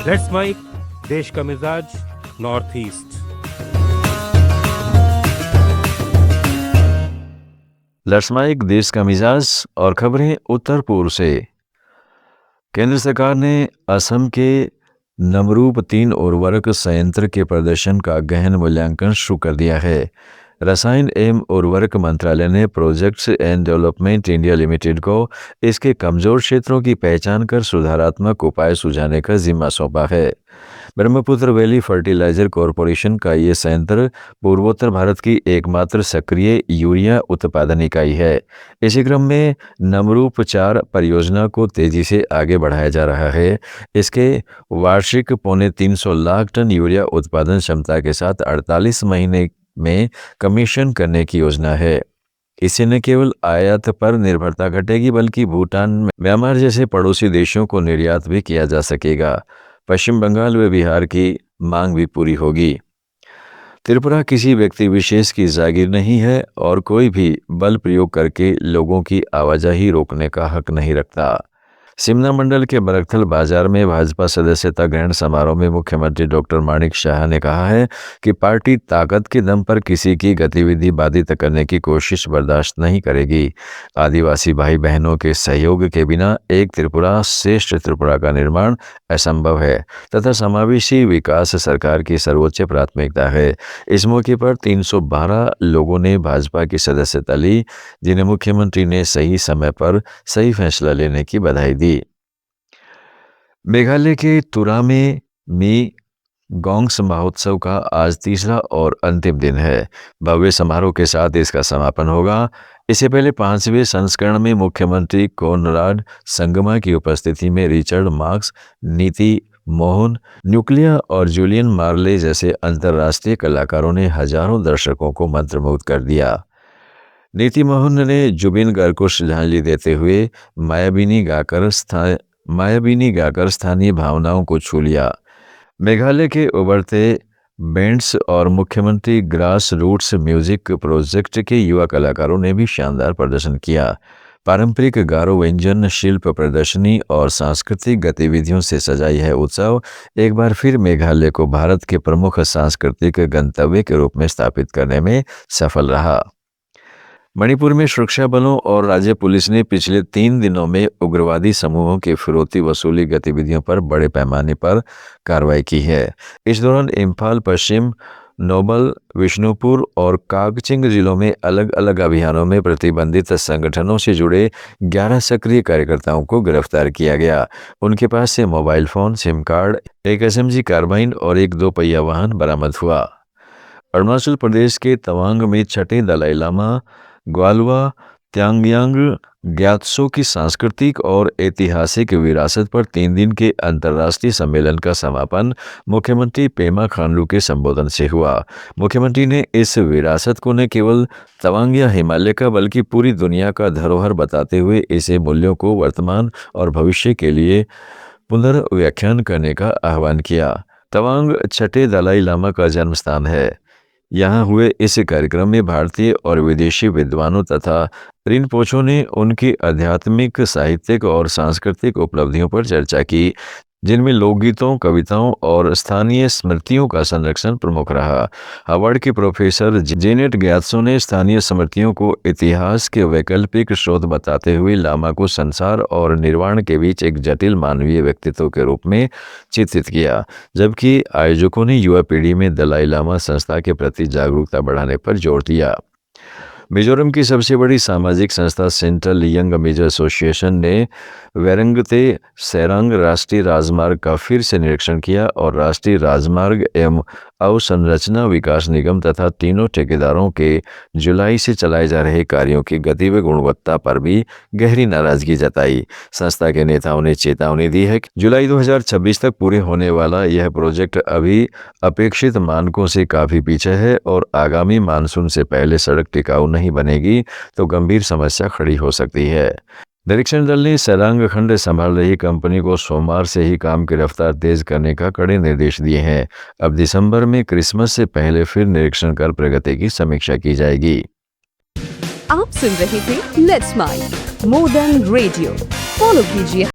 Let's mic, देश का मिजाज, नॉर्थ ईस्ट। लेट्स माइक, देश का मिजाज और खबरें उत्तर पूर्व से। केंद्र सरकार ने असम के नमरूप 3 उर्वरक संयंत्र के प्रदर्शन का गहन मूल्यांकन शुरू कर दिया है। रसायन एवं उर्वरक मंत्रालय ने projects and development India limited को इसके कमजोर क्षेत्रों की पहचान कर सुधारात्मक उपाय सुझाने का जिम्मा सौंपा है। ब्रह्मपुत्र वैली फर्टिलाइजर कॉरपोरेशन का ये संयंत्र पूर्वोत्तर भारत की एकमात्र सक्रिय यूरिया उत्पादन इकाई है। इसी क्रम में नमरूप 4 परियोजना को तेजी से आगे बढ़ाया जा रहा है। इसके वार्षिक 350 लाख टन यूरिया उत्पादन क्षमता के साथ 48 महीने में कमीशन करने की योजना है। इससे न केवल आयात पर निर्भरता घटेगी बल्कि भूटान, म्यांमार जैसे पड़ोसी देशों को निर्यात भी किया जा सकेगा। पश्चिम बंगाल व बिहार की मांग भी पूरी होगी। त्रिपुरा किसी व्यक्ति विशेष की जागीर नहीं है और कोई भी बल प्रयोग करके लोगों की आवाजाही रोकने का हक नहीं रखता। सिमना मंडल के बरकथल बाजार में भाजपा सदस्यता ग्रहण समारोह में मुख्यमंत्री डॉक्टर माणिक शाह ने कहा है कि पार्टी ताकत के दम पर किसी की गतिविधि बाधित करने की कोशिश बर्दाश्त नहीं करेगी। आदिवासी भाई बहनों के सहयोग के बिना एक त्रिपुरा श्रेष्ठ त्रिपुरा का निर्माण असंभव है तथा समावेशी विकास सरकार की सर्वोच्च प्राथमिकता है। इस मौके पर 312 लोगों ने भाजपा की सदस्यता ली, जिन्हें मुख्यमंत्री ने सही समय पर सही फैसला लेने की बधाई दी। मेघालय के तुरा में मी गोंग्स महोत्सव का आज तीसरा और अंतिम दिन है। भव्य समारोह के साथ इसका समापन होगा। इससे पहले 5वें संस्करण में मुख्यमंत्री कोनराड संगमा की उपस्थिति में रिचर्ड मार्क्स, नीति मोहन, न्यूक्लिया और जूलियन मार्ले जैसे अंतर्राष्ट्रीय कलाकारों ने हजारों दर्शकों को मंत्रमुग्ध कर दिया। नीति मोहन ने जुबिन गार्ग को श्रद्धांजलि देते हुए मायाबीनी गाकर स्थानीय भावनाओं को छू लिया। मेघालय के उभरते बैंड्स और मुख्यमंत्री ग्रास रूट्स म्यूजिक प्रोजेक्ट के युवा कलाकारों ने भी शानदार प्रदर्शन किया। पारंपरिक गारो व्यंजन, शिल्प प्रदर्शनी और सांस्कृतिक गतिविधियों से सजा यह उत्सव एक बार फिर मेघालय को भारत के प्रमुख सांस्कृतिक गंतव्य के रूप में स्थापित करने में सफल रहा। मणिपुर में सुरक्षा बलों और राज्य पुलिस ने पिछले 3 दिनों में उग्रवादी समूहों की फिरौती वसूली गतिविधियों पर बड़े पैमाने पर कार्रवाई की है। इस दौरान इम्फाल पश्चिम, नोबल, विष्णुपुर और कागचिंग जिलों में अलग अलग अभियानों में प्रतिबंधित संगठनों से जुड़े 11 सक्रिय कार्यकर्ताओं को गिरफ्तार किया गया। उनके पास से मोबाइल फोन, सिम कार्ड, एक SMG कार्बाइन और एक 2 पहिया वाहन बरामद हुआ। अरुणाचल प्रदेश के तवांग में छठे दलाई लामा ग्वालवा त्यांग्यांग ग्यात्सो की सांस्कृतिक और ऐतिहासिक विरासत पर 3 दिन के अंतर्राष्ट्रीय सम्मेलन का समापन मुख्यमंत्री पेमा खांडू के संबोधन से हुआ। मुख्यमंत्री ने इस विरासत को न केवल तवांग या हिमालय का बल्कि पूरी दुनिया का धरोहर बताते हुए इसे मूल्यों को वर्तमान और भविष्य के लिए पुनर्व्याख्यान करने का आह्वान किया। तवांग छठे दलाई लामा का जन्म स्थान है। यहाँ हुए इस कार्यक्रम में भारतीय और विदेशी विद्वानों तथा रिनपोचों ने उनकी आध्यात्मिक, साहित्यिक और सांस्कृतिक उपलब्धियों पर चर्चा की, जिनमें लोकगीतों, कविताओं और स्थानीय स्मृतियों का संरक्षण प्रमुख रहा। हार्वर्ड के प्रोफेसर जेनेट ग्यात्सो ने स्थानीय स्मृतियों को इतिहास के वैकल्पिक स्रोत बताते हुए लामा को संसार और निर्वाण के बीच एक जटिल मानवीय व्यक्तित्व के रूप में चित्रित किया, जबकि आयोजकों ने युवा पीढ़ी में दलाई लामा संस्था के प्रति जागरूकता बढ़ाने पर जोर दिया। मिजोरम की सबसे बड़ी सामाजिक संस्था सेंट्रल यंग मेजर एसोसिएशन ने वेरंगते सेरांग राष्ट्रीय राजमार्ग का फिर से निरीक्षण किया और राष्ट्रीय राजमार्ग एवं अवसंरचना विकास निगम तथा तीनों ठेकेदारों के जुलाई से चलाए जा रहे कार्यों की गति व गुणवत्ता पर भी गहरी नाराजगी जताई। संस्था के नेताओं ने चेतावनी दी है कि जुलाई 2026 तक पूरे होने वाला यह प्रोजेक्ट अभी अपेक्षित मानकों से काफी पीछे है और आगामी मानसून से पहले सड़क टिकाऊ नहीं बनेगी तो गंभीर समस्या खड़ी हो सकती है। निरीक्षण दल ने सेरांग खंड संभाल रही कंपनी को सोमवार से ही काम की रफ्तार तेज करने का कड़े निर्देश दिए हैं। अब दिसंबर में क्रिसमस से पहले फिर निरीक्षण कर प्रगति की समीक्षा की जाएगी। आप सुन रहे थे let's mike more than radio. Follow कीजिए